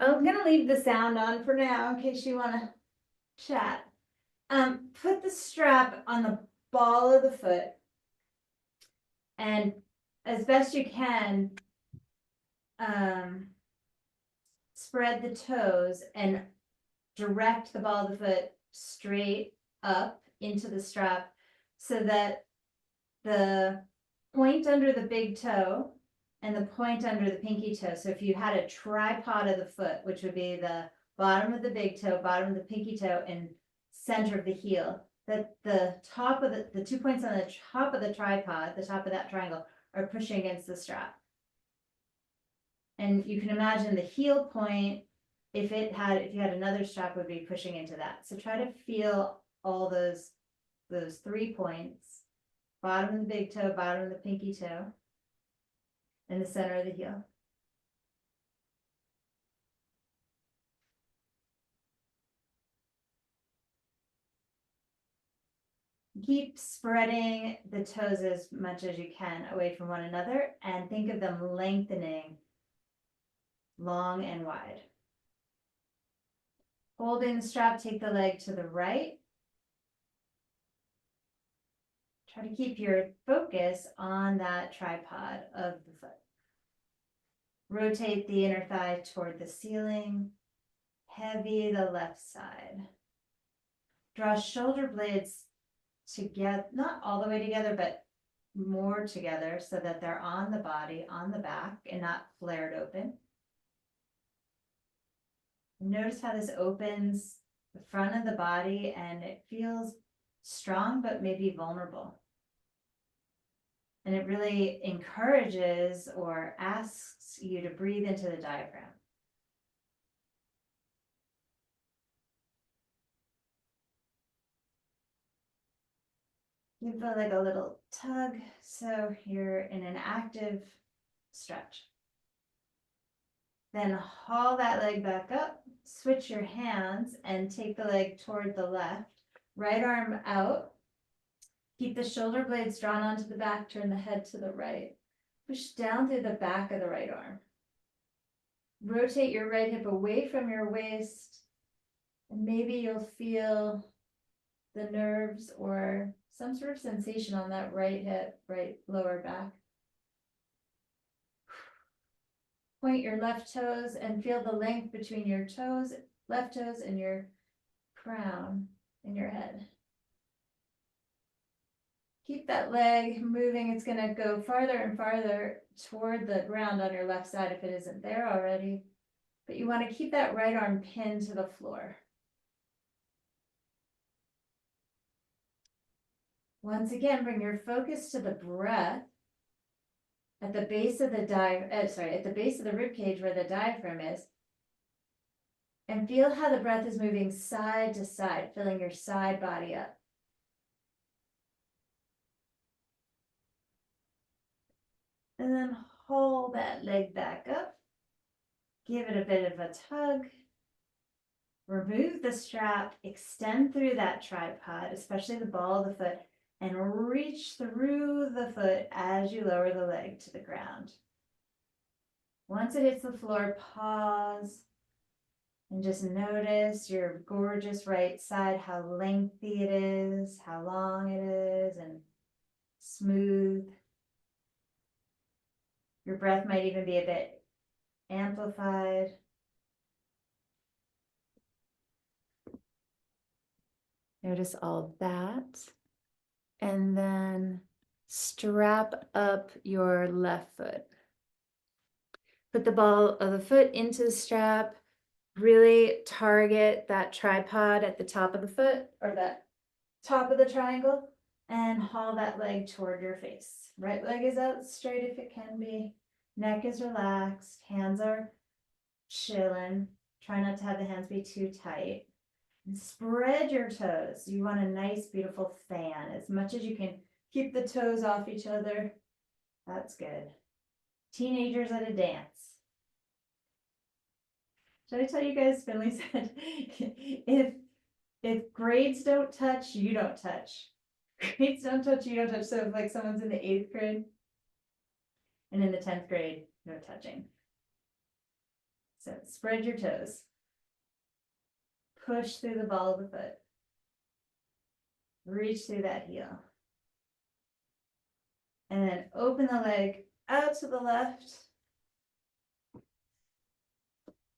I'm gonna leave the sound on for now in case you wanna chat. Put the strap on the ball of the foot and as best you can, spread the toes and direct the ball of the foot straight up into the strap so that the point under the big toe and the point under the pinky toe. So if you had a tripod of the foot, which would be the bottom of the big toe, bottom of the pinky toe, and center of the heel, that the top of the 2 points on the top of the tripod, the top of that triangle, are pushing against the strap. And you can imagine the heel point, if you had another strap, would be pushing into that. So try to feel all those 3 points, bottom of the big toe, bottom of the pinky toe, and the center of the heel. Keep spreading the toes as much as you can away from one another and think of them lengthening long and wide. Holding the strap, take the leg to the right. Try to keep your focus on that tripod of the foot. Rotate the inner thigh toward the ceiling. Heavy the left side. Draw shoulder blades together, not all the way together, but more together so that they're on the body, on the back, and not flared open. Notice how this opens the front of the body and it feels strong, but maybe vulnerable. And it really encourages or asks you to breathe into the diaphragm. Give the leg a little tug so you're in an active stretch. Then haul that leg back up, switch your hands and take the leg toward the left. Right arm out. Keep the shoulder blades drawn onto the back, turn the head to the right. Push down through the back of the right arm. Rotate your right hip away from your waist, and maybe you'll feel the nerves or some sort of sensation on that right hip, right lower back. Point your left toes and feel the length between your toes, left toes, and your crown in your head. Keep that leg moving. It's going to go farther and farther toward the ground on your left side if it isn't there already. But you want to keep that right arm pinned to the floor. Once again, bring your focus to the breath at the base of the at the base of the rib cage where the diaphragm is. And feel how the breath is moving side to side, filling your side body up. And then hold that leg back up. Give it a bit of a tug. Remove the strap, extend through that tripod, especially the ball of the foot, and reach through the foot as you lower the leg to the ground. Once it hits the floor, pause and just notice your gorgeous right side, how lengthy it is, how long it is, and smooth. Your breath might even be a bit amplified. Notice all that. And then strap up your left foot. Put the ball of the foot into the strap. Really target that tripod at the top of the foot or that top of the triangle and haul that leg toward your face. Right leg is out straight if it can be. Neck is relaxed. Hands are chilling. Try not to have the hands be too tight. And spread your toes. You want a nice, beautiful fan. As much as you can keep the toes off each other. That's good. Teenagers at a dance. Should I tell you guys, Finley said, if grades don't touch, you don't touch. Grades don't touch, you don't touch. So if like someone's in the 8th grade and in the 10th grade, no touching. So spread your toes. Push through the ball of the foot. Reach through that heel. And then open the leg out to the left.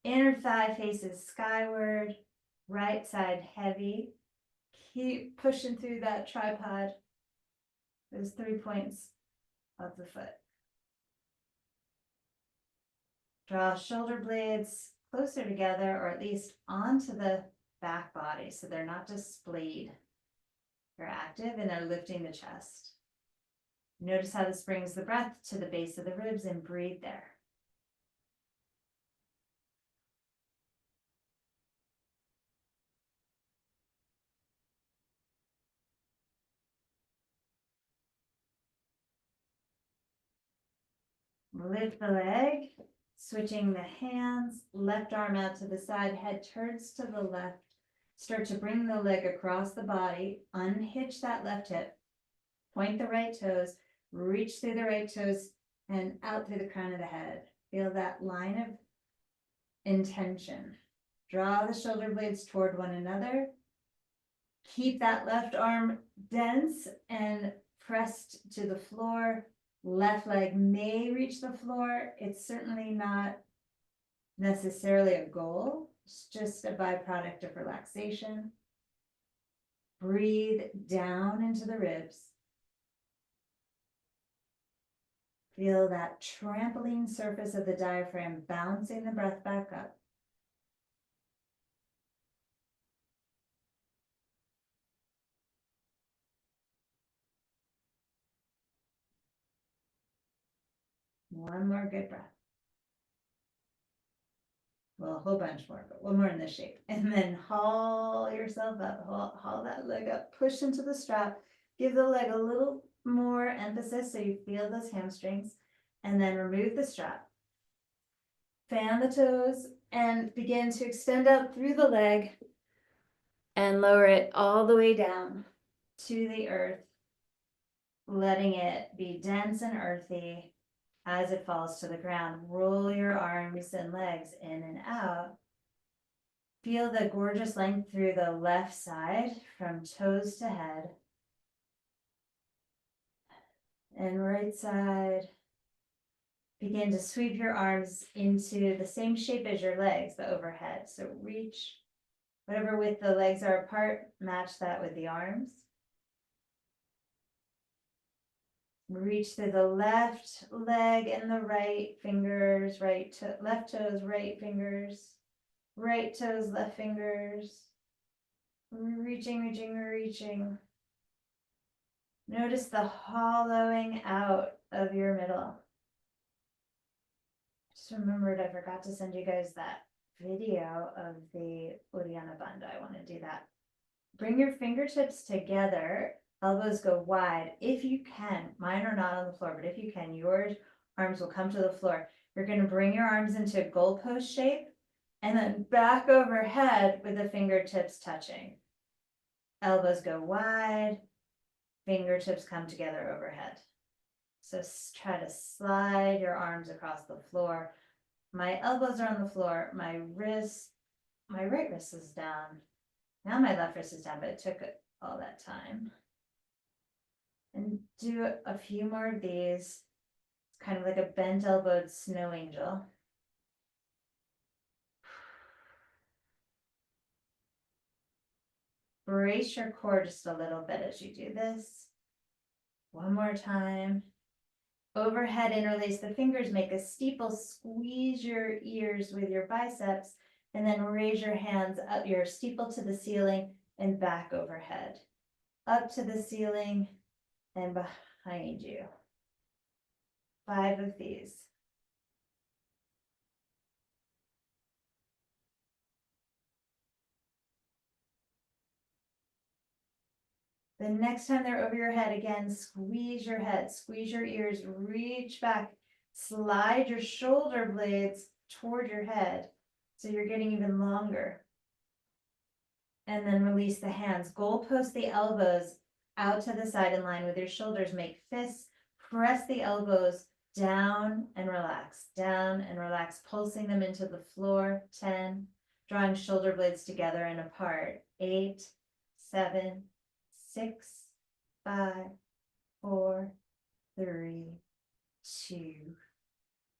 Inner thigh faces skyward. Right side heavy. Keep pushing through that tripod. Those 3 points of the foot. Draw shoulder blades closer together, or at least onto the back body, so they're not just splayed. They're active and they're lifting the chest. Notice how this brings the breath to the base of the ribs and breathe there. Lift the leg, switching the hands, left arm out to the side, head turns to the left. Start to bring the leg across the body, unhitch that left hip, point the right toes, reach through the right toes and out through the crown of the head. Feel that line of intention. Draw the shoulder blades toward one another. Keep that left arm dense and pressed to the floor. Left leg may reach the floor. It's certainly not necessarily a goal. It's just a byproduct of relaxation. Breathe down into the ribs. Feel that trampoline surface of the diaphragm bouncing the breath back up. One more good breath. Well, a whole bunch more, but one more in this shape. And then haul yourself up, haul that leg up, push into the strap, give the leg a little more emphasis so you feel those hamstrings, and then remove the strap. Fan the toes and begin to extend out through the leg and lower it all the way down to the earth, letting it be dense and earthy. As it falls to the ground, roll your arms and legs in and out. Feel the gorgeous length through the left side from toes to head. And right side. Begin to sweep your arms into the same shape as your legs, the overhead. So reach whatever width the legs are apart, match that with the arms. Reach through the left leg and the right fingers, left toes, right fingers, right toes, left fingers. Reaching, reaching, reaching. Notice the hollowing out of your middle. Just remembered I forgot to send you guys that video of the Uddiyana Bandha. I want to do that. Bring your fingertips together. Elbows go wide. If you can, mine are not on the floor, but if you can, your arms will come to the floor. You're going to bring your arms into goalpost shape and then back overhead with the fingertips touching. Elbows go wide, fingertips come together overhead. So try to slide your arms across the floor. My elbows are on the floor. My right wrist is down. Now my left wrist is down, but it took all that time. And do a few more of these. It's kind of like a bent elbowed snow angel. Brace your core just a little bit as you do this. One more time. Overhead, interlace the fingers, make a steeple, squeeze your ears with your biceps, and then raise your hands up your steeple to the ceiling and back overhead. Up to the ceiling and behind you. 5 of these. The next time they're over your head again, squeeze your head, squeeze your ears, reach back, slide your shoulder blades toward your head so you're getting even longer. And then release the hands. Goalpost the elbows out to the side in line with your shoulders. Make fists, press the elbows down and relax, pulsing them into the floor. 10, drawing shoulder blades together and apart. 8, 7, 6, 5, 4, 3, 2,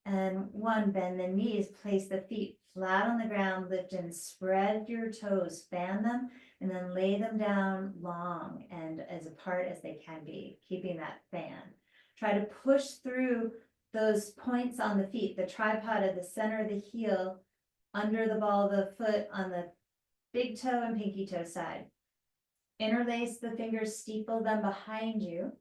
and 1. Bend the knees, place the feet flat on the ground, lift and spread your toes, fan them, and then lay them down long and as apart as they can be, keeping that fan. Try to push through those points on the feet, the tripod at the center of the heel, under the ball of the foot on the big toe and pinky toe side. Interlace the fingers, steeple them behind you.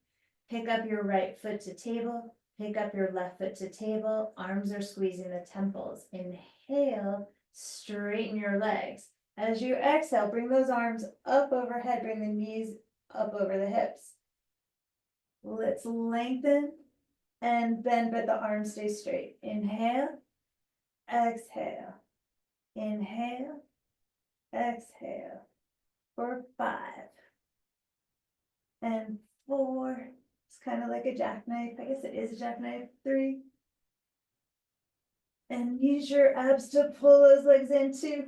Pick up your right foot to table, pick up your left foot to table. Arms are squeezing the temples. Inhale, straighten your legs. As you exhale, bring those arms up overhead, bring the knees up over the hips. Let's lengthen and bend, but the arms stay straight. Inhale, exhale, inhale, exhale. For 5 and 4. It's kind of like a jackknife. I guess it is a jackknife. 3. And use your abs to pull those legs into.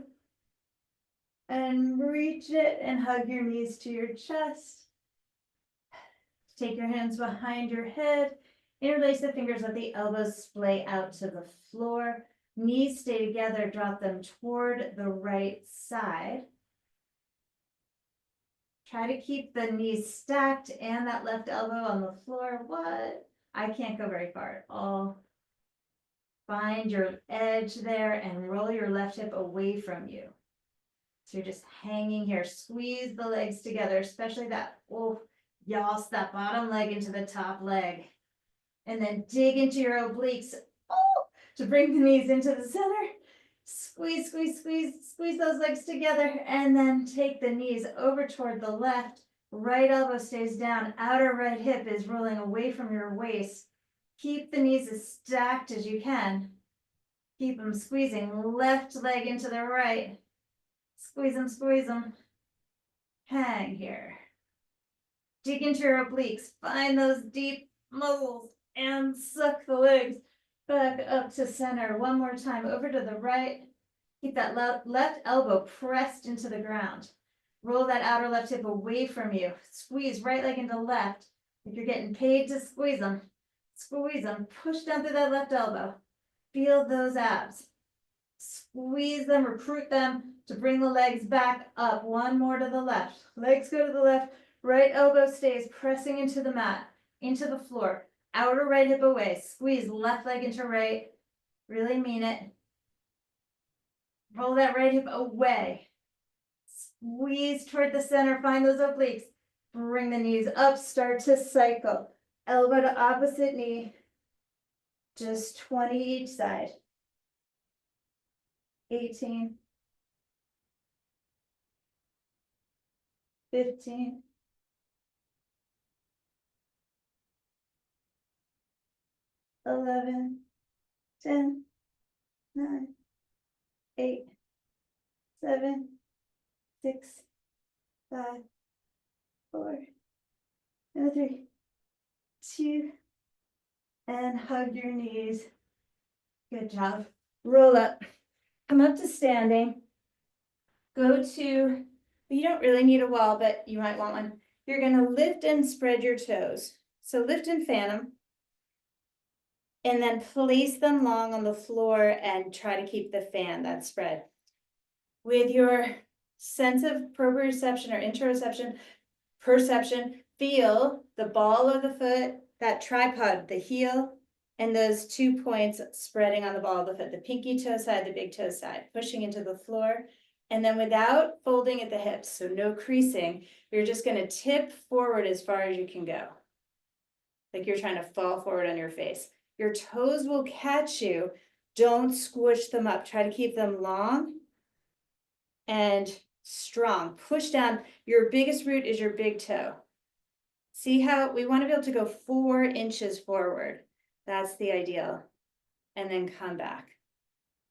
And reach it and hug your knees to your chest. Take your hands behind your head. Interlace the fingers, let the elbows splay out to the floor. Knees stay together, drop them toward the right side. Try to keep the knees stacked and that left elbow on the floor. What? I can't go very far at all. Find your edge there and roll your left hip away from you. So you're just hanging here. Squeeze the legs together, especially that, yas, that bottom leg into the top leg. And then dig into your obliques to bring the knees into the center. Squeeze, squeeze, squeeze, squeeze those legs together, and then take the knees over toward the left. Right elbow stays down. Outer right hip is rolling away from your waist. Keep the knees as stacked as you can. Keep them squeezing. Left leg into the right. Squeeze them, squeeze them. Hang here. Dig into your obliques. Find those deep muscles and suck the legs back up to center. One more time, over to the right. Keep that left elbow pressed into the ground. Roll that outer left hip away from you. Squeeze right leg into left. If you're getting paid to squeeze them, squeeze them. Push down through that left elbow. Feel those abs. Squeeze them, recruit them to bring the legs back up. One more to the left. Legs go to the left. Right elbow stays pressing into the mat, into the floor. Outer right hip away. Squeeze left leg into right. Really mean it. Roll that right hip away. Squeeze toward the center. Find those obliques. Bring the knees up. Start to cycle. Elbow to opposite knee. Just 20 each side. 18. 15. 11. 10. 9. 8. 7. 6. 5. 4. 3. 2. And hug your knees. Good job. Roll up. Come up to standing. Go to, you don't really need a wall, but you might want one. You're going to lift and spread your toes. So lift and fan them. And then place them long on the floor and try to keep the fan, that spread. With your sense of proprioception or interoception, perception, feel the ball of the foot, that tripod, the heel, and those 2 points spreading on the ball of the foot, the pinky toe side, the big toe side, pushing into the floor. And then without folding at the hips, so no creasing, you're just going to tip forward as far as you can go. Like you're trying to fall forward on your face. Your toes will catch you. Don't squish them up. Try to keep them long and strong. Push down. Your biggest root is your big toe. See how we want to be able to go 4 inches forward. That's the ideal. And then come back.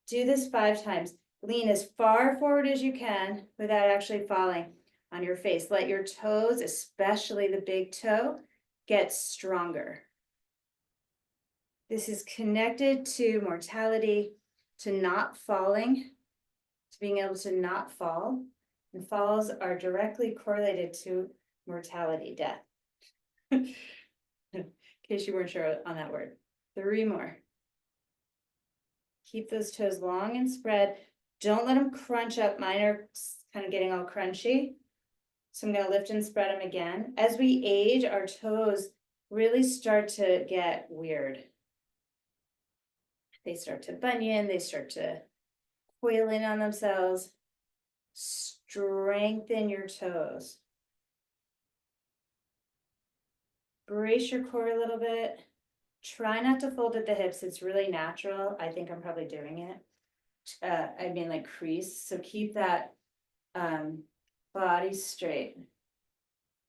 Do this 5 times. Lean as far forward as you can without actually falling on your face. Let your toes, especially the big toe, get stronger. This is connected to mortality, to not falling, to being able to not fall. And falls are directly correlated to mortality, death. In case you weren't sure on that word. 3 more. Keep those toes long and spread. Don't let them crunch up. Mine are kind of getting all crunchy. So I'm going to lift and spread them again. As we age, our toes really start to get weird. They start to bunion, they start to coil in on themselves. Strengthen your toes. Brace your core a little bit. Try not to fold at the hips. It's really natural. I think I'm probably doing it. I mean like crease. So keep that body straight.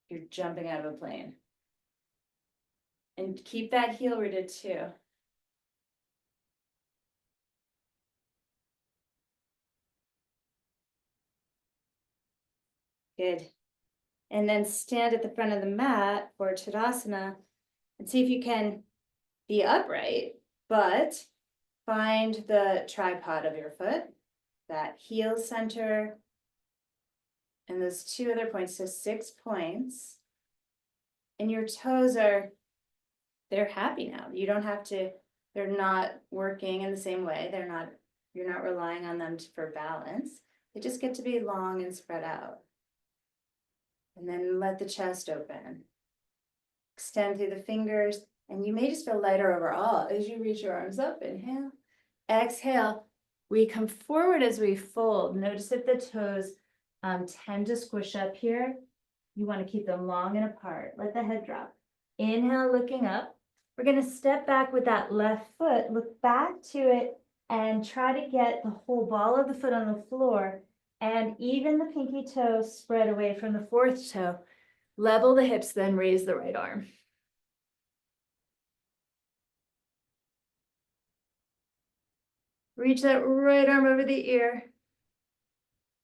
You're jumping out of a plane. And keep that heel rooted too. Good. And then stand at the front of the mat for Tadasana and see if you can be upright, but find the tripod of your foot, that heel center, and those 2 other points, so 6 points. And your toes they're happy now. You don't have to, they're not working in the same way. You're not relying on them for balance. They just get to be long and spread out. And then let the chest open. Extend through the fingers, and you may just feel lighter overall as you reach your arms up. Inhale. Exhale. We come forward as we fold. Notice if the toes tend to squish up here. You want to keep them long and apart. Let the head drop. Inhale, looking up. We're going to step back with that left foot. Look back to it and try to get the whole ball of the foot on the floor, and even the pinky toe spread away from the 4th toe. Level the hips, then raise the right arm. Reach that right arm over the ear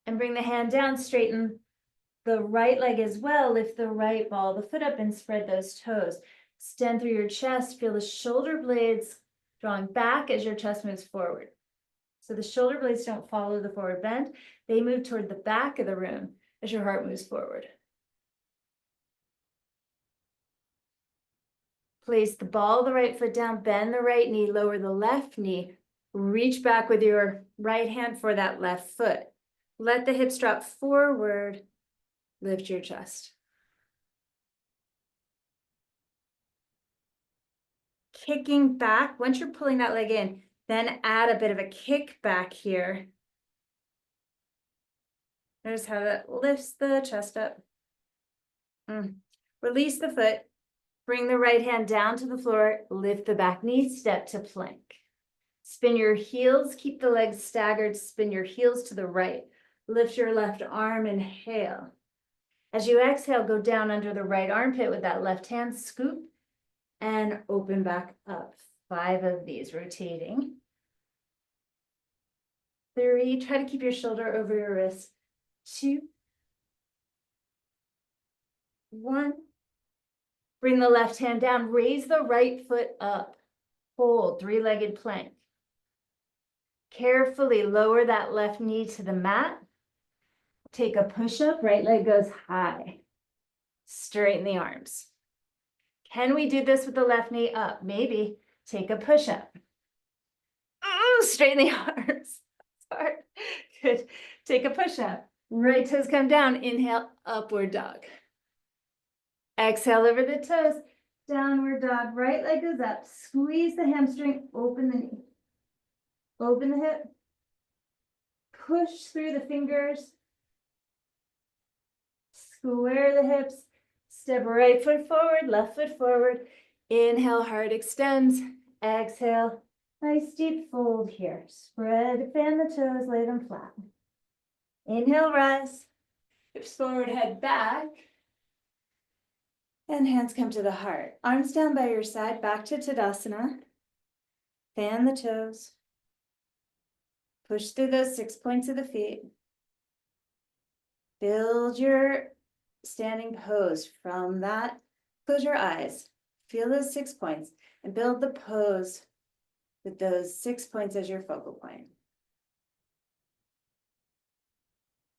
and bring the hand down, straighten the right leg as well. Lift the right ball of the foot up and spread those toes. Extend through your chest, feel the shoulder blades drawing back as your chest moves forward. So the shoulder blades don't follow the forward bend, they move toward the back of the room as your heart moves forward. Place the ball of the right foot down, bend the right knee, lower the left knee, reach back with your right hand for that left foot. Let the hips drop forward, lift your chest. Kicking back, once you're pulling that leg in, then add a bit of a kick back here. Notice how that lifts the chest up. Release the foot, bring the right hand down to the floor, lift the back knee, step to plank. Spin your heels, keep the legs staggered, spin your heels to the right. Lift your left arm, inhale. As you exhale, go down under the right armpit with that left hand, scoop, and open back up. 5 of these, rotating. 3, try to keep your shoulder over your wrist. 2, 1. Bring the left hand down, raise the right foot up. Hold, 3-legged plank. Carefully lower that left knee to the mat. Take a push-up, right leg goes high. Straighten the arms. Can we do this with the left knee up? Maybe. Take a push-up. Straighten the arms. Hard. Good. Take a push-up. Right toes come down. Inhale, upward dog. Exhale over the toes. Downward dog. Right leg goes up. Squeeze the hamstring. Open the knee. Open the hip. Push through the fingers. Square the hips. Step right foot forward, left foot forward. Inhale, heart extends. Exhale, nice deep fold here. Spread, fan the toes, lay them flat. Inhale, rise. Hips forward, head back. And hands come to the heart. Arms down by your side, back to Tadasana. Fan the toes. Push through those 6 points of the feet. Build your standing pose from that. Close your eyes. Feel those 6 points and build the pose with those 6 points as your focal point.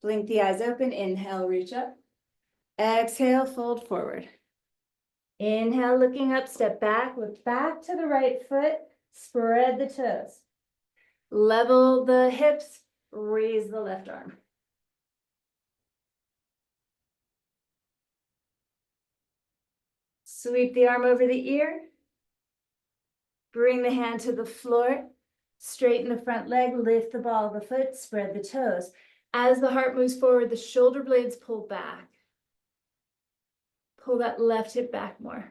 Blink the eyes open, inhale, reach up. Exhale, fold forward. Inhale, looking up, step back, look back to the right foot, spread the toes. Level the hips, raise the left arm. Sweep the arm over the ear. Bring the hand to the floor. Straighten the front leg, lift the ball of the foot, spread the toes. As the heart moves forward, the shoulder blades pull back. Pull that left hip back more.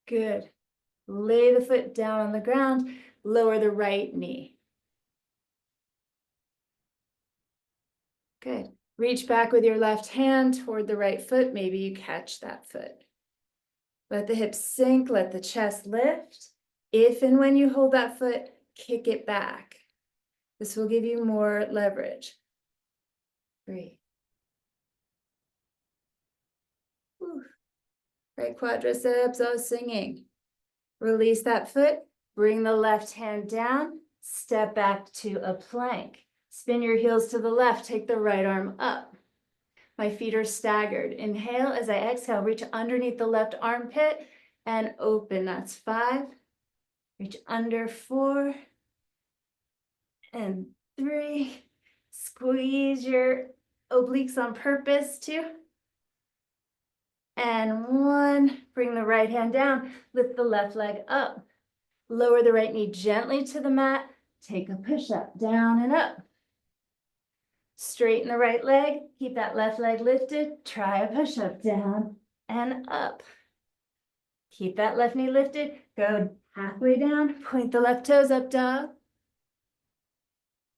Good. Lay the foot down on the ground, lower the right knee. Good. Reach back with your left hand toward the right foot. Maybe you catch that foot. Let the hips sink, let the chest lift. If and when you hold that foot, kick it back. This will give you more leverage. Breathe. Whew. Right quadriceps are singing. Release that foot, bring the left hand down, step back to a plank. Spin your heels to the left, take the right arm up. My feet are staggered. Inhale as I exhale, reach underneath the left armpit and open. That's 5. Reach under 4 and 3. Squeeze your obliques on purpose, 2. And 1. Bring the right hand down, lift the left leg up. Lower the right knee gently to the mat. Take a push-up, down and up. Straighten the right leg, keep that left leg lifted. Try a push-up, down and up. Keep that left knee lifted. Go halfway down, point the left toes up, dog.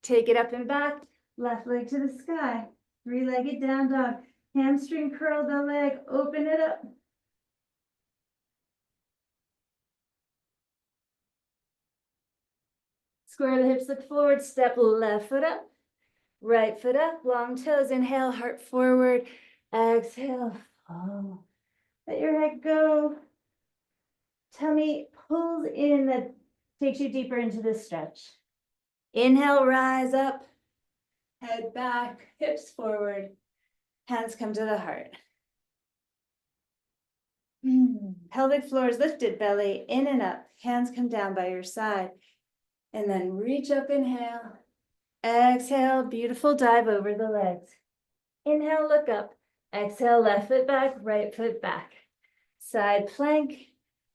Take it up and back, left leg to the sky. 3-legged down dog. Hamstring curl the leg, open it up. Square the hips, look forward, step left foot up, right foot up, long toes, inhale, heart forward, exhale, fall. Let your head go. Tummy pulls in, that takes you deeper into this stretch. Inhale, rise up, head back, hips forward, hands come to the heart. Pelvic floor is lifted, belly in and up, hands come down by your side. And then reach up, inhale, exhale, beautiful dive over the legs. Inhale, look up, exhale, left foot back, right foot back. Side plank,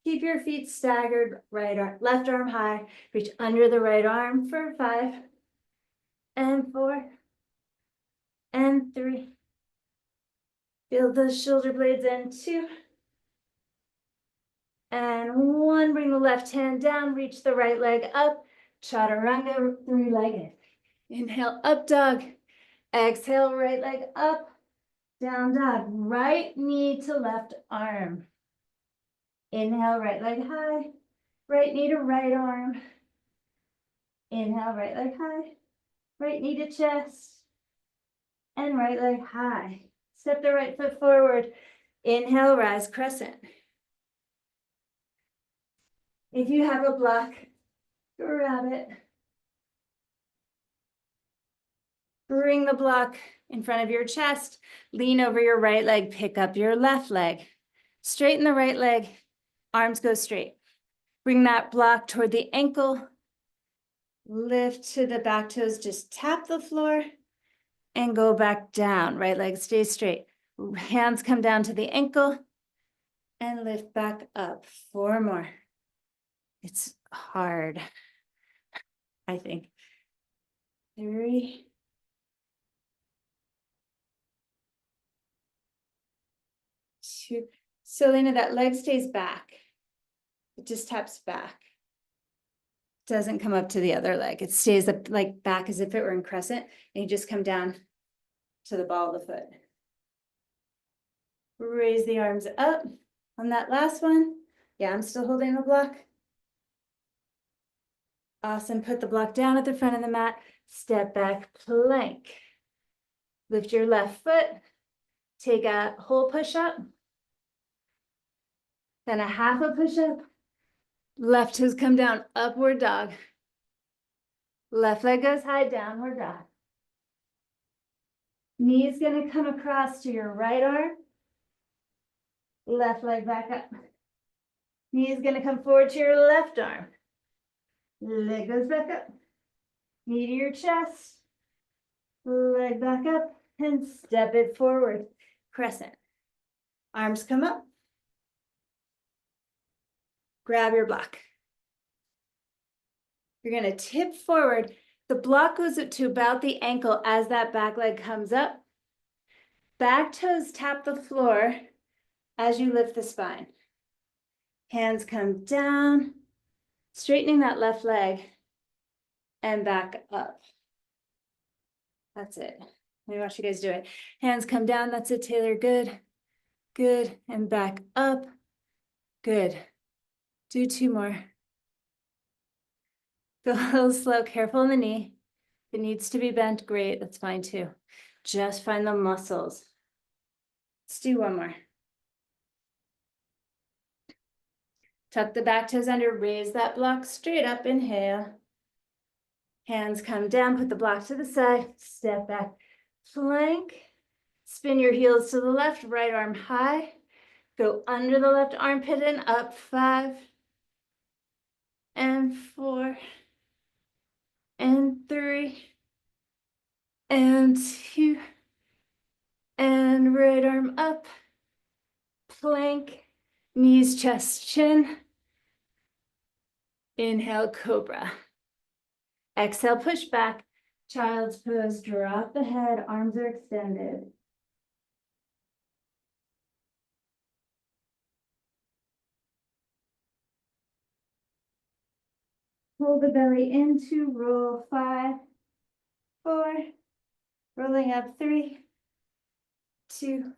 keep your feet staggered, right arm, left arm high, reach under the right arm for 5, and 4, and 3. Feel those shoulder blades in, 2, and 1. Bring the left hand down, reach the right leg up, chaturanga, 3-legged. Inhale, up dog. Exhale, right leg up, down dog. Right knee to left arm. Inhale, right leg high. Right knee to right arm. Inhale, right leg high. Right knee to chest. And right leg high. Step the right foot forward. Inhale, rise crescent. If you have a block, grab it. Bring the block in front of your chest. Lean over your right leg, pick up your left leg. Straighten the right leg, arms go straight. Bring that block toward the ankle. Lift to the back toes, just tap the floor and go back down. Right leg stays straight. Hands come down to the ankle and lift back up. 4 more. It's hard, I think. 3. 2. So Lena, that leg stays back. It just taps back. Doesn't come up to the other leg. It stays up like back as if it were in crescent, and you just come down to the ball of the foot. Raise the arms up on that last one. Yeah, I'm still holding the block. Awesome. Put the block down at the front of the mat. Step back, plank. Lift your left foot. Take a whole push up. Then a half a push-up. Left toes come down, upward dog. Left leg goes high, downward dog. Knee is going to come across to your right arm. Left leg back up. Knee is going to come forward to your left arm. Leg goes back up. Knee to your chest. Leg back up and step it forward. Crescent. Arms come up. Grab your block. You're going to tip forward. The block goes up to about the ankle as that back leg comes up. Back toes tap the floor as you lift the spine. Hands come down, straightening that left leg and back up. That's it. Let me watch you guys do it. Hands come down. That's it, Taylor. Good. Good. And back up. Good. Do 2 more. Go a little slow. Careful in the knee. If it needs to be bent, great. That's fine too. Just find the muscles. Let's do 1 more. Tuck the back toes under. Raise that block straight up. Inhale. Hands come down. Put the block to the side. Step back. Plank. Spin your heels to the left. Right arm high. Go under the left armpit and up. 5 and 4 and 3 and 2 and right arm up. Plank. Knees, chest, chin. Inhale, cobra. Exhale, push back. Child's pose. Drop the head. Arms are extended. Pull the belly into roll. 5, 4, rolling up. 3, 2,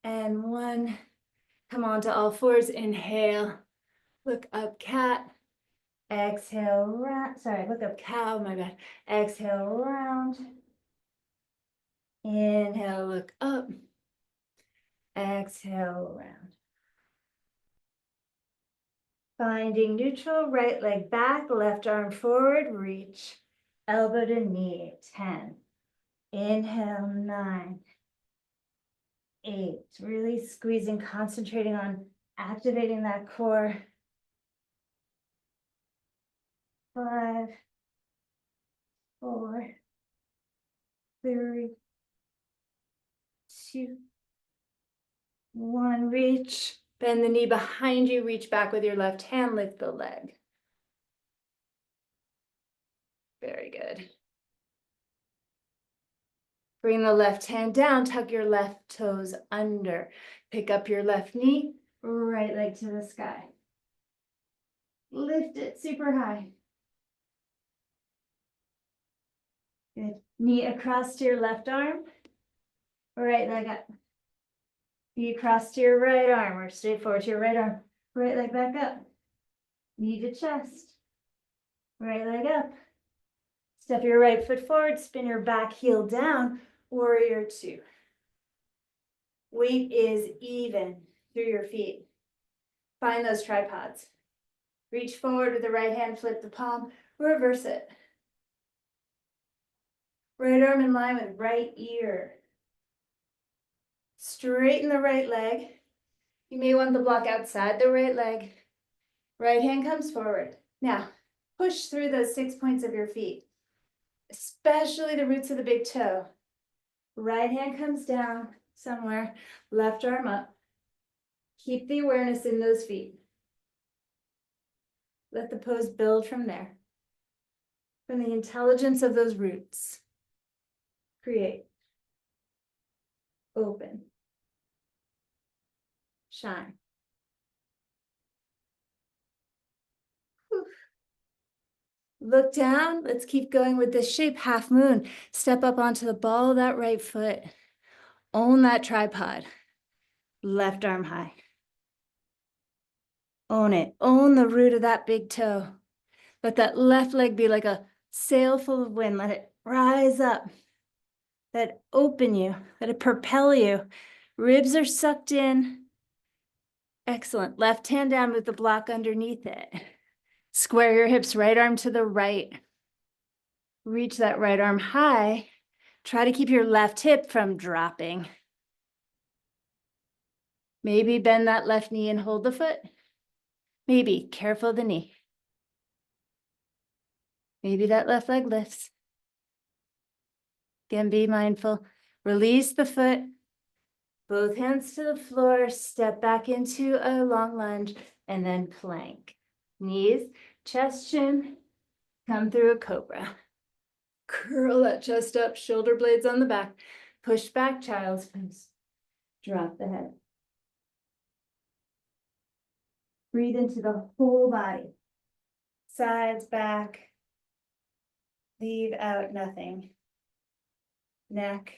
and 1. Come on to all fours. Inhale. Look up, cat. Exhale, round. Sorry, look up, cow. My bad. Exhale, round. Inhale, look up. Exhale, round. Finding neutral, right leg back, left arm forward, reach, elbow to knee, 10. Inhale, 9, 8. Really squeezing, concentrating on activating that core. 5, 4, 3, 2, 1. Reach, bend the knee behind you, reach back with your left hand, lift the leg. Very good. Bring the left hand down, tuck your left toes under. Pick up your left knee, right leg to the sky. Lift it super high. Good. Knee across to your left arm, right leg up. Knee across to your right arm, or straight forward to your right arm. Right leg back up. Knee to chest. Right leg up. Step your right foot forward, spin your back heel down, warrior 2. Weight is even through your feet. Find those tripods. Reach forward with the right hand, flip the palm, reverse it. Right arm in line with right ear. Straighten the right leg. You may want the block outside the right leg. Right hand comes forward. Now, push through those 6 points of your feet, especially the roots of the big toe. Right hand comes down somewhere, left arm up. Keep the awareness in those feet. Let the pose build from there. From the intelligence of those roots. Create. Open. Shine. Whew. Look down. Let's keep going with this shape. Half moon. Step up onto the ball of that right foot. Own that tripod. Left arm high. Own it. Own the root of that big toe. Let that left leg be like a sail full of wind. Let it rise up. Let it open you. Let it propel you. Ribs are sucked in. Excellent. Left hand down with the block underneath it. Square your hips, right arm to the right. Reach that right arm high. Try to keep your left hip from dropping. Maybe bend that left knee and hold the foot. Maybe, careful of the knee. Maybe that left leg lifts. Again, be mindful. Release the foot. Both hands to the floor. Step back into a long lunge and then plank. Knees, chest, chin. Come through a cobra. Curl that chest up, shoulder blades on the back. Push back, child's pose. Drop the head. Breathe into the whole body. Sides, back. Leave out nothing. Neck.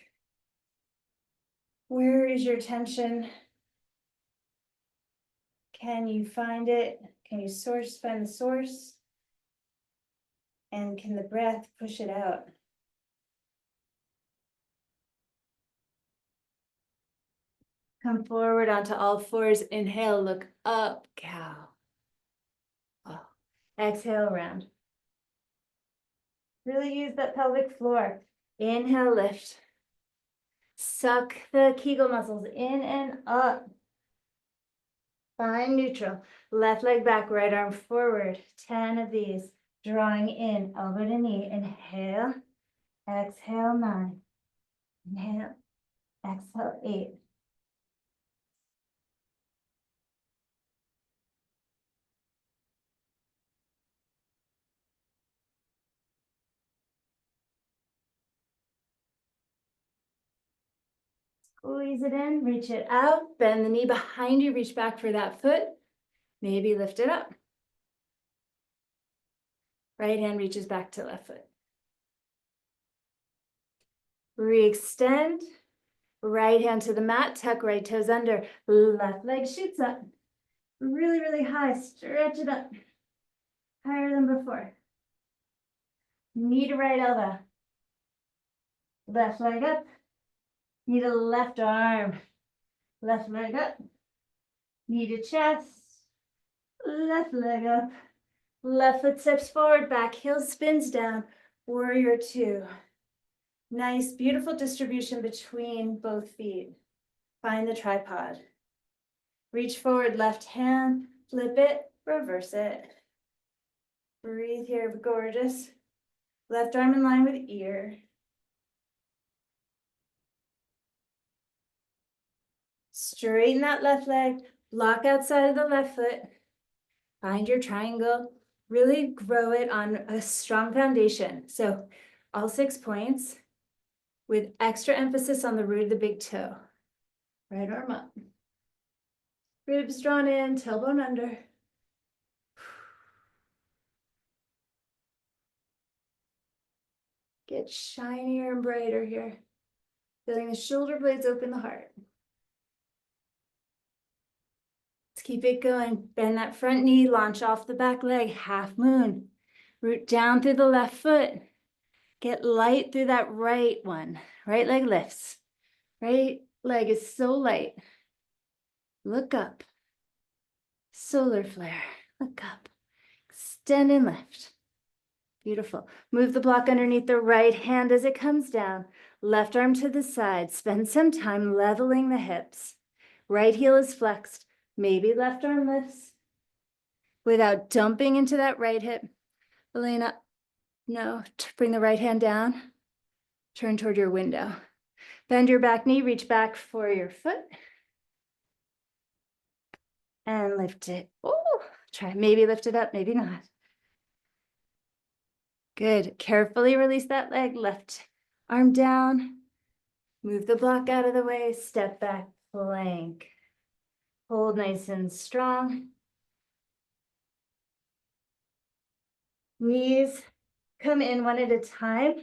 Where is your tension? Can you find it? Can you find the source? And can the breath push it out? Come forward onto all fours. Inhale, look up, cow. Oh. Exhale, round. Really use that pelvic floor. Inhale, lift. Suck the Kegel muscles in and up. Find neutral. Left leg back, right arm forward. 10 of these. Drawing in, elbow to knee. Inhale. Exhale, 9. Inhale. Exhale, 8. Squeeze it in, reach it out, bend the knee behind you, reach back for that foot. Maybe lift it up. Right hand reaches back to left foot. Re-extend. Right hand to the mat, tuck right toes under. Left leg shoots up. Really, really high. Stretch it up. Higher than before. Knee to right elbow. Left leg up. Knee to left arm. Left leg up. Knee to chest. Left leg up. Left foot steps forward, back heel spins down. Warrior 2. Nice, beautiful distribution between both feet. Find the tripod. Reach forward, left hand, flip it, reverse it. Breathe here, gorgeous. Left arm in line with ear. Straighten that left leg, block outside of the left foot. Find your triangle. Really grow it on a strong foundation. So all 6 points with extra emphasis on the root of the big toe. Right arm up. Ribs drawn in, tailbone under. Get shinier and brighter here. Feeling the shoulder blades open the heart. Let's keep it going. Bend that front knee, launch off the back leg, half moon. Root down through the left foot. Get light through that right one. Right leg lifts. Right leg is so light. Look up. Solar flare. Look up. Extend and lift. Beautiful. Move the block underneath the right hand as it comes down. Left arm to the side. Spend some time leveling the hips. Right heel is flexed. Maybe left arm lifts without dumping into that right hip. Elena, no, bring the right hand down. Turn toward your window. Bend your back knee, reach back for your foot. And lift it. Oh, try, maybe lift it up, maybe not. Good. Carefully release that leg, left arm down. Move the block out of the way, step back, plank. Hold nice and strong. Knees come in one at a time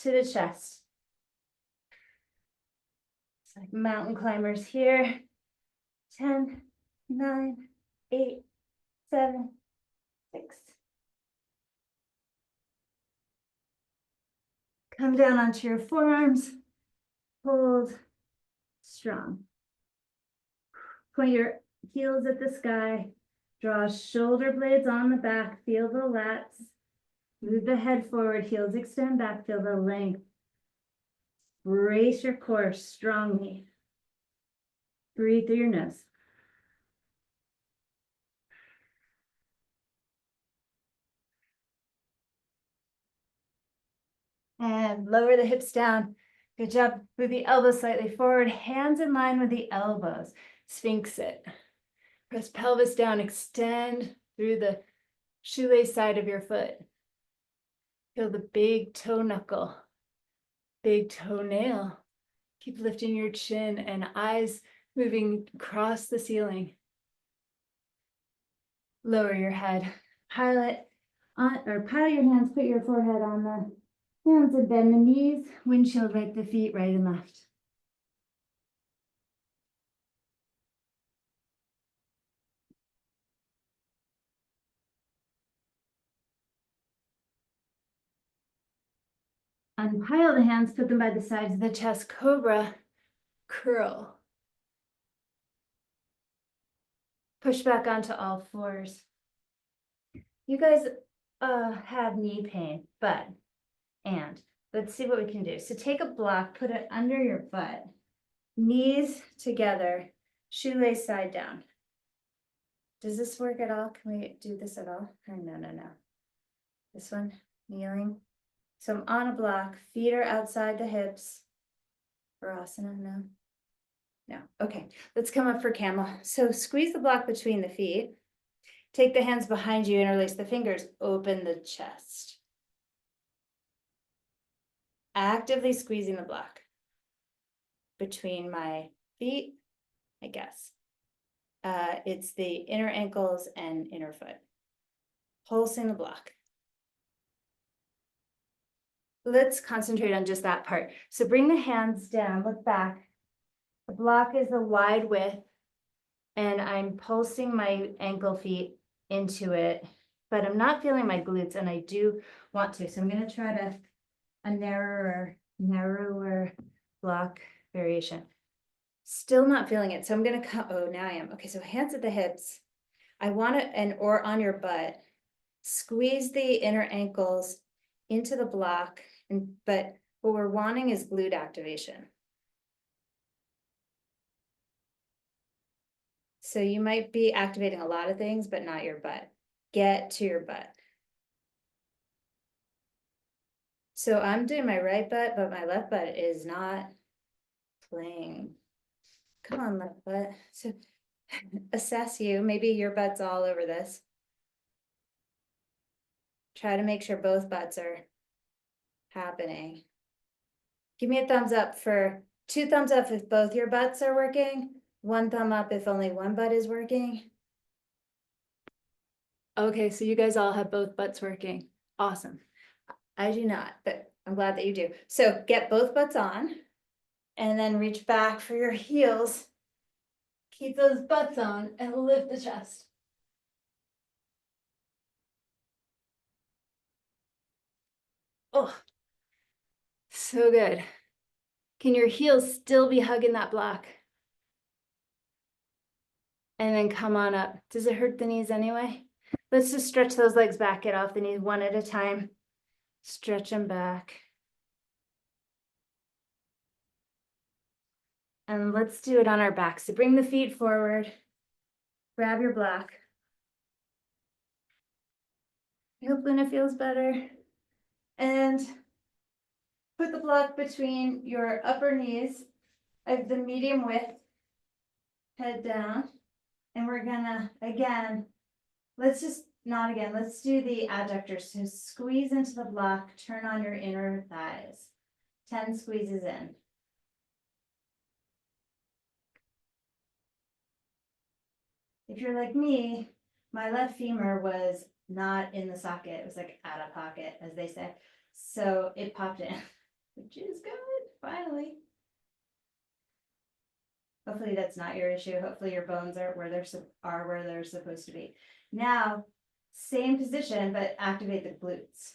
to the chest. It's like mountain climbers here. 10, 9, 8, 7, 6. Come down onto your forearms. Hold strong. Point your heels at the sky. Draw shoulder blades on the back. Feel the lats. Move the head forward. Heels extend back. Feel the length. Brace your core strongly. Breathe through your nose. And lower the hips down. Good job. Move the elbows slightly forward. Hands in line with the elbows. Sphinx it. Press pelvis down. Extend through the shoelace side of your foot. Feel the big toe knuckle. Big toenail. Keep lifting your chin and eyes moving across the ceiling. Lower your head. Pile it on, or pile your hands, put your forehead on the hands and bend the knees. Windshield right the feet, right and left. Unpile the hands, put them by the sides of the chest. Cobra, curl. Push back onto all fours. You guys have knee pain, and let's see what we can do. So take a block, put it under your butt, knees together, shoelace side down. Does this work at all? Can we do this at all? Or no. This one, kneeling. So I'm on a block, feet are outside the hips. Virasana, no. No, okay, let's come up for camel. So squeeze the block between the feet. Take the hands behind you, interlace the fingers, open the chest. Actively squeezing the block between my feet, I guess. It's the inner ankles and inner foot. Pulsing the block. Let's concentrate on just that part. So bring the hands down, look back. The block is a wide width, and I'm pulsing my ankle feet into it, but I'm not feeling my glutes, and I do want to. So I'm going to try to a narrower block variation. Still not feeling it. So I'm going to come. Oh, now I am. Okay, so hands at the hips. I want to, or on your butt, squeeze the inner ankles into the block, but what we're wanting is glute activation. So you might be activating a lot of things, but not your butt. Get to your butt. So I'm doing my right butt, but my left butt is not playing. Come on, left butt. So assess you. Maybe your butt's all over this. Try to make sure both butts are happening. Give me a thumbs up for 2 thumbs up if both your butts are working. 1 thumb up if only one butt is working. Okay, so you guys all have both butts working. Awesome. I do not, but I'm glad that you do. So get both butts on and then reach back for your heels. Keep those butts on and lift the chest. Oh, so good. Can your heels still be hugging that block? And then come on up. Does it hurt the knees anyway? Let's just stretch those legs back, get off the knees one at a time. Stretch them back. And let's do it on our back. So bring the feet forward. Grab your block. I hope Luna feels better. And put the block between your upper knees of the medium width. Head down. And we're gonna, again, let's do the adductors. So squeeze into the block, turn on your inner thighs. 10 squeezes in. If you're like me, my left femur was not in the socket. It was like out of pocket, as they say. So it popped in, which is good, finally. Hopefully that's not your issue. Hopefully your bones are where they're supposed to be. Now, same position, but activate the glutes.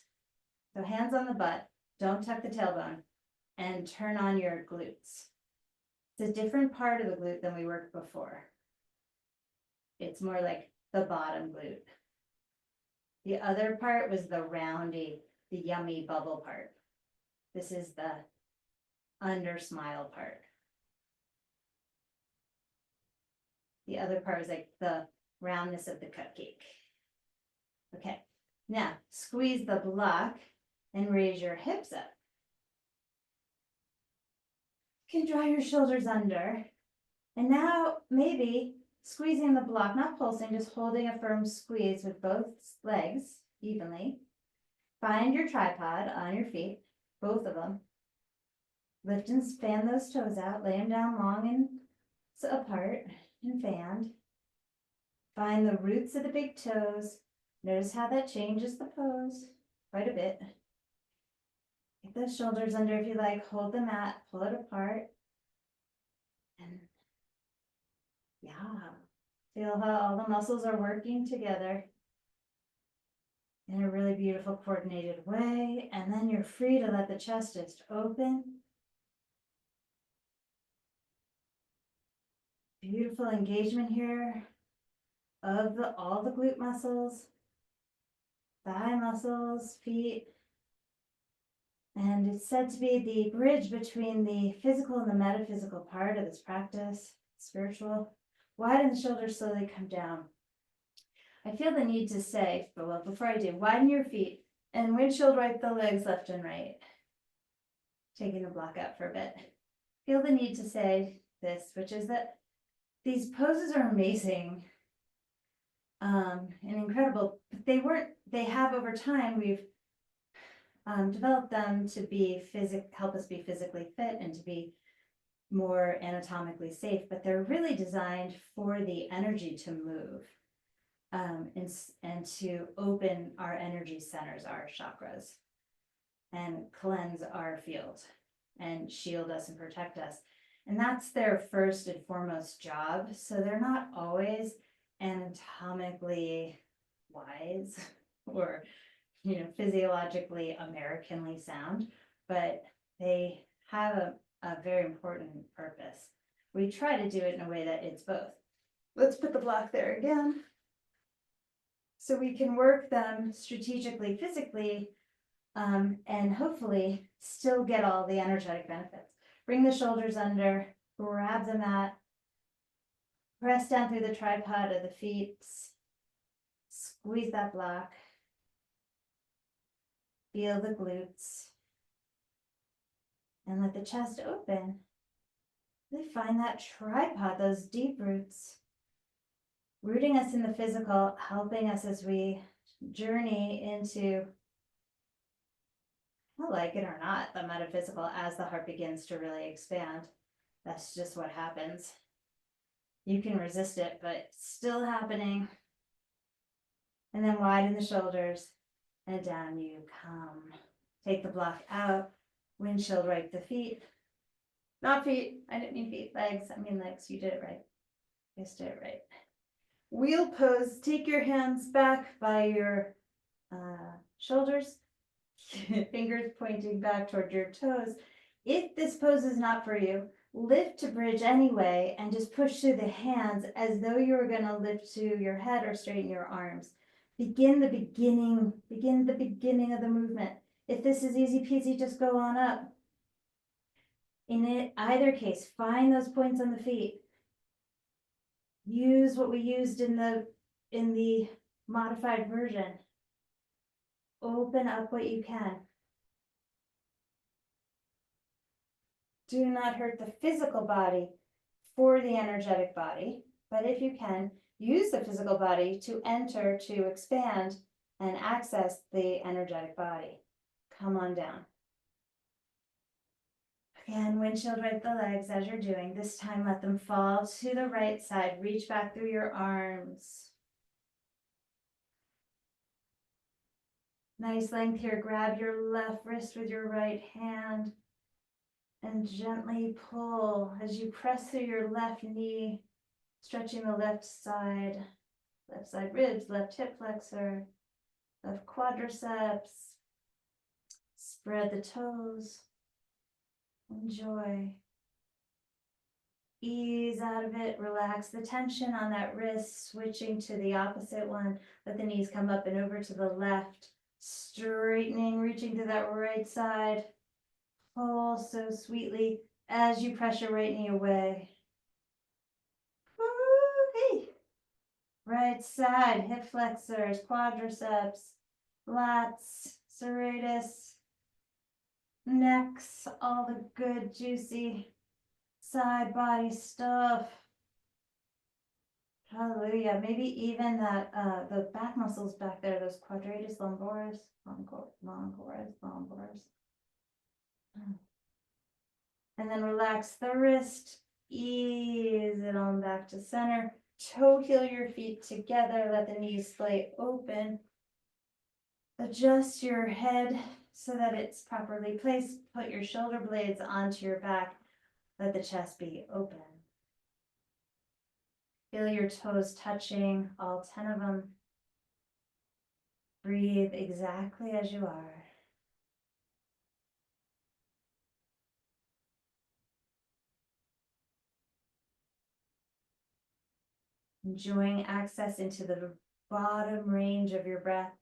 So hands on the butt, don't tuck the tailbone, and turn on your glutes. It's a different part of the glute than we worked before. It's more like the bottom glute. The other part was the roundy, the yummy bubble part. This is the under smile part. The other part was like the roundness of the cupcake. Okay, now squeeze the block and raise your hips up. You can draw your shoulders under. And now maybe squeezing the block, not pulsing, just holding a firm squeeze with both legs evenly. Find your tripod on your feet, both of them. Lift and fan those toes out, lay them down long and apart and fanned. Find the roots of the big toes. Notice how that changes the pose quite a bit. Get those shoulders under if you like, hold the mat, pull it apart. And yeah, feel how all the muscles are working together in a really beautiful coordinated way. And then you're free to let the chest just open. Beautiful engagement here of all the glute muscles, thigh muscles, feet. And it's said to be the bridge between the physical and the metaphysical part of this practice, spiritual. Widen the shoulders, slowly come down. I feel the need to say, but well, before I do, widen your feet and windshield wipe the legs left and right. Taking the block out for a bit. Feel the need to say this, which is that these poses are amazing and incredible, but they have over time, we've developed them to be help us be physically fit and to be more anatomically safe, but they're really designed for the energy to move and to open our energy centers, our chakras, and cleanse our field and shield us and protect us. And that's their first and foremost job. So they're not always anatomically wise or physiologically Americanly sound, but they have a very important purpose. We try to do it in a way that it's both. Let's put the block there again. So we can work them strategically, physically, and hopefully still get all the energetic benefits. Bring the shoulders under, grab the mat, press down through the tripod of the feet, squeeze that block, feel the glutes, and let the chest open. Really find that tripod, those deep roots, rooting us in the physical, helping us as we journey into, like it or not, the metaphysical as the heart begins to really expand. That's just what happens. You can resist it, but it's still happening. And then widen the shoulders and down you come. Take the block out, windshield wipe the feet. Not feet, I didn't mean feet, legs, I mean legs, you did it right. You did it right. Wheel pose, take your hands back by your shoulders, fingers pointing back toward your toes. If this pose is not for you, lift to bridge anyway and just push through the hands as though you were going to lift to your head or straighten your arms. Begin the beginning of the movement. If this is easy peasy, just go on up. In either case, find those points on the feet. Use what we used in the modified version. Open up what you can. Do not hurt the physical body for the energetic body, but if you can, use the physical body to enter, to expand, and access the energetic body. Come on down. Again, windshield wipe the legs as you're doing. This time, let them fall to the right side. Reach back through your arms. Nice length here. Grab your left wrist with your right hand and gently pull as you press through your left knee, stretching the left side ribs, left hip flexor, left quadriceps. Spread the toes. Enjoy. ease out of it, relax the tension on that wrist, switching to the opposite one. Let the knees come up and over to the left, straightening, reaching to that right side. Pull so sweetly as you press your right knee away. Hey. Right side, hip flexors, quadriceps, lats, serratus, necks, all the good juicy side body stuff. Hallelujah. Maybe even that the back muscles back there, those quadratus lumboris, lumboris. And then relax the wrist, ease it on back to center. Toe heel your feet together, let the knees splay open. Adjust your head so that it's properly placed. Put your shoulder blades onto your back. Let the chest be open. Feel your toes touching, all 10 of them. Breathe exactly as you are. Enjoying access into the bottom range of your breath.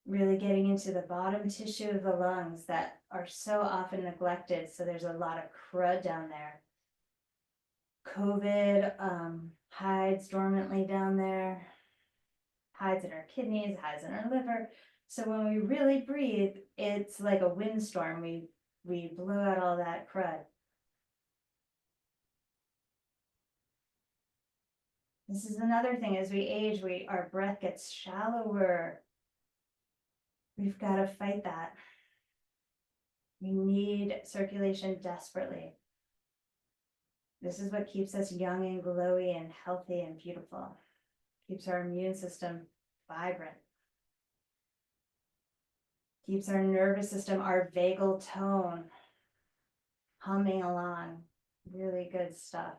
Really getting into the bottom tissue of the lungs that are so often neglected. So there's a lot of crud down there. COVID hides dormantly down there, hides in our kidneys, hides in our liver. So when we really breathe, it's like a windstorm. We blow out all that crud. This is another thing, as we age, our breath gets shallower. We've got to fight that. We need circulation desperately. This is what keeps us young and glowy and healthy and beautiful. Keeps our immune system vibrant. Keeps our nervous system, our vagal tone, humming along. Really good stuff.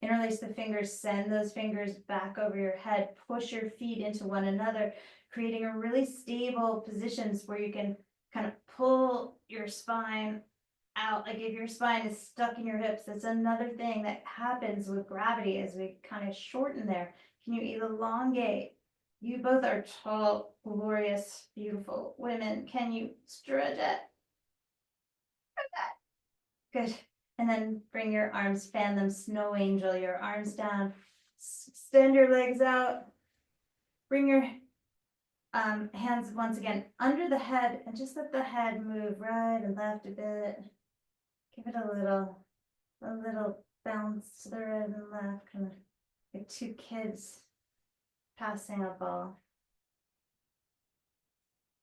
Interlace the fingers, send those fingers back over your head, push your feet into one another, creating a really stable positions where you can kind of pull your spine out. Like if your spine is stuck in your hips, that's another thing that happens with gravity as we kind of shorten there. Can you elongate? You both are tall, glorious, beautiful women. Can you stretch it? Good. And then bring your arms, fan them, snow angel, your arms down. Extend your legs out. Bring your hands once again under the head and just let the head move right and left a bit. Give it a little bounce to the right and left, kind of like two kids passing a ball.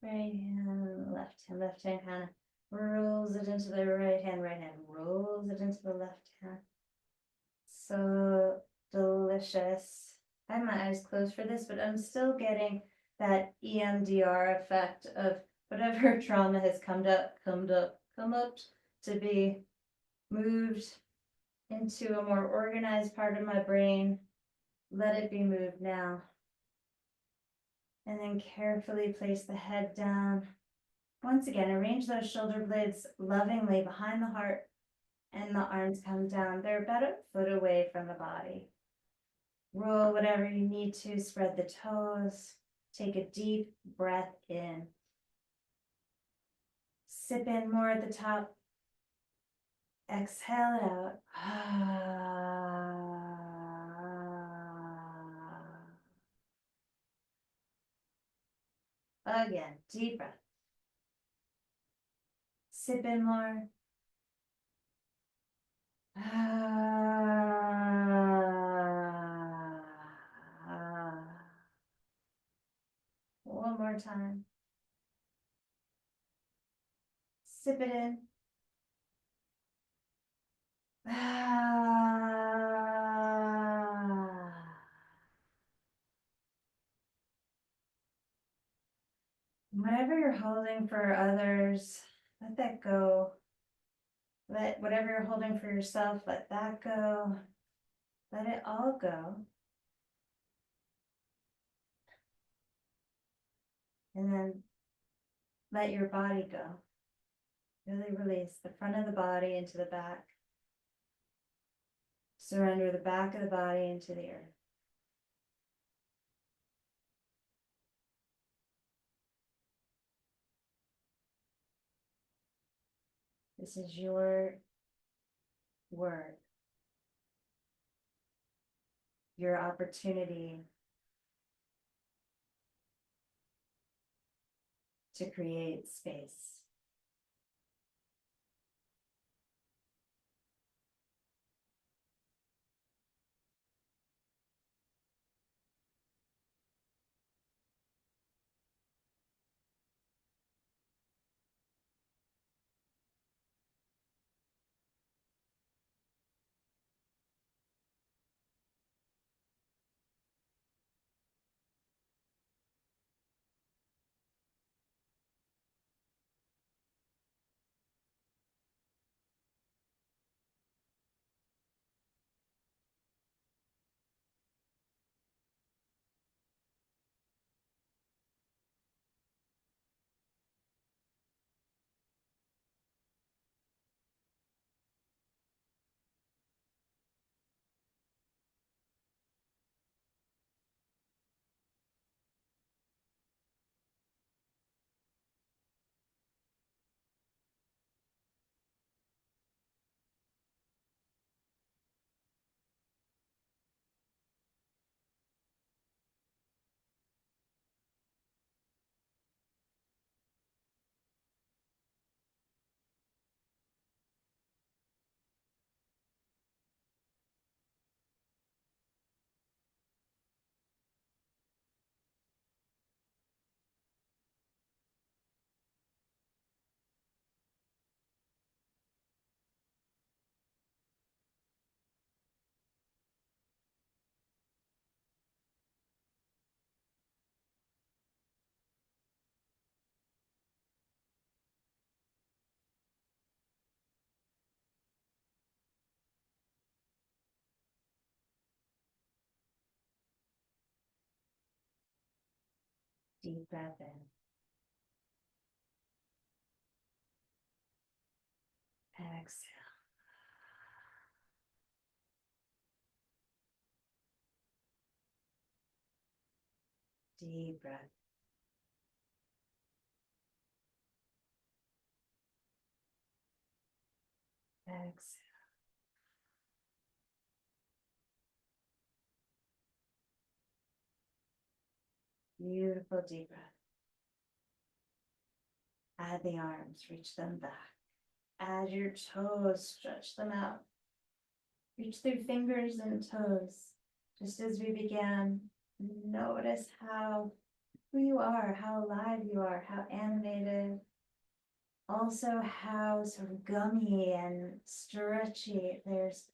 Right hand kind of rolls it into the right hand rolls it into the left hand. So delicious. I have my eyes closed for this, but I'm still getting that EMDR effect of whatever trauma has come up to be moved into a more organized part of my brain. Let it be moved now. And then carefully place the head down. Once again, arrange those shoulder blades lovingly behind the heart, and the arms come down. They're about a foot away from the body. Roll whatever you need to, spread the toes. Take a deep breath in. Sip in more at the top. Exhale it out. Again, deep breath. Sip in more. One more time. Sip it in. Whatever you're holding for others, let that go. Let whatever you're holding for yourself, let that go. Let it all go. And then let your body go. Really release the front of the body into the back. Surrender the back of the body into the earth. This is your work, your opportunity to create space. Deep breath in. Exhale. Deep breath. Exhale. Beautiful deep breath. Add the arms, reach them back. Add your toes, stretch them out. Reach through fingers and toes. Just as we began, notice who you are, how alive you are, how animated. Also how sort of gummy and stretchy. There's,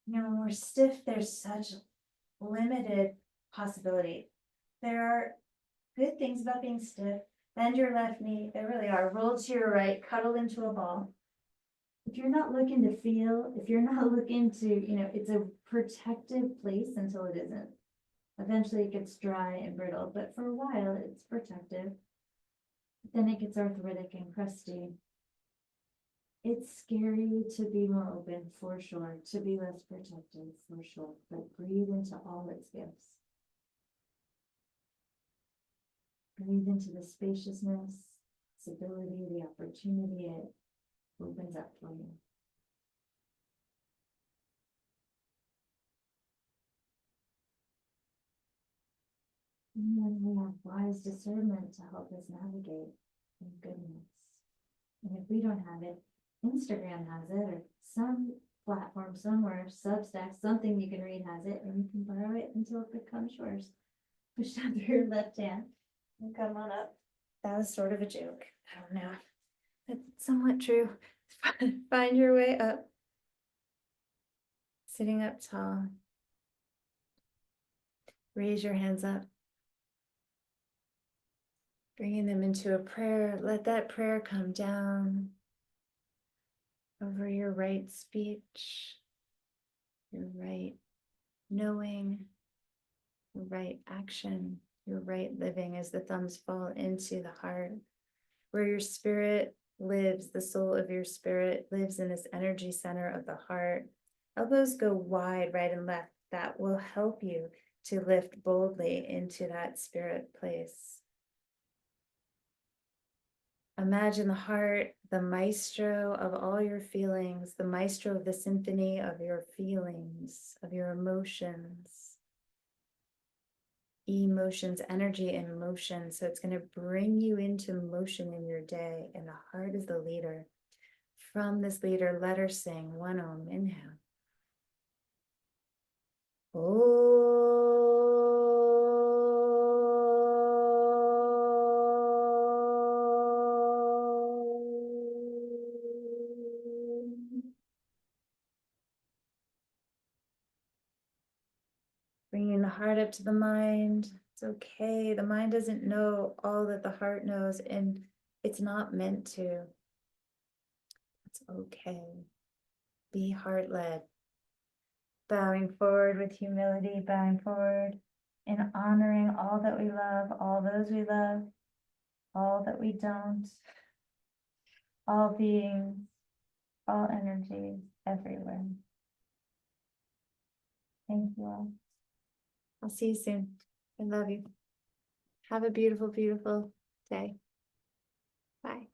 when we're stiff, there's such limited possibility. There are good things about being stiff. Bend your left knee, there really are. Roll to your right, cuddle into a ball. If you're not looking to feel, if you're not looking to, it's a protective place until it isn't. Eventually it gets dry and brittle, but for a while it's protective. Then it gets arthritic and crusty. It's scary to be more open, for sure, to be less protective, for sure, but breathe into all its gifts. Breathe into the spaciousness, stability, the opportunity it opens up for you. And then we have wise discernment to help us navigate in goodness. And if we don't have it, Instagram has it, or some platform somewhere, Substack, something you can read has it, and you can borrow it until it becomes yours. Push down through your left hand and come on up. That was sort of a joke. I don't know. But somewhat true. Find your way up. Sitting up tall. Raise your hands up. Bringing them into a prayer. Let that prayer come down over your right speech, your right knowing, your right action, your right living as the thumbs fall into the heart. Where your spirit lives, the soul of your spirit lives in this energy center of the heart. Elbows go wide, right and left. That will help you to lift boldly into that spirit place. Imagine the heart, the maestro of all your feelings, the maestro of the symphony of your feelings, of your emotions. Emotions, energy, and motion. So it's going to bring you into motion in your day, and the heart is the leader. From this leader, let her sing one Om. Inhale. Bringing the heart up to the mind. It's okay. The mind doesn't know all that the heart knows, and it's not meant to. It's okay. Be heart-led. Bowing forward with humility, bowing forward and honoring all that we love, all those we love, all that we don't, all beings, all energies, everywhere. Thank you all. I'll see you soon. I love you. Have a beautiful, beautiful day. Bye.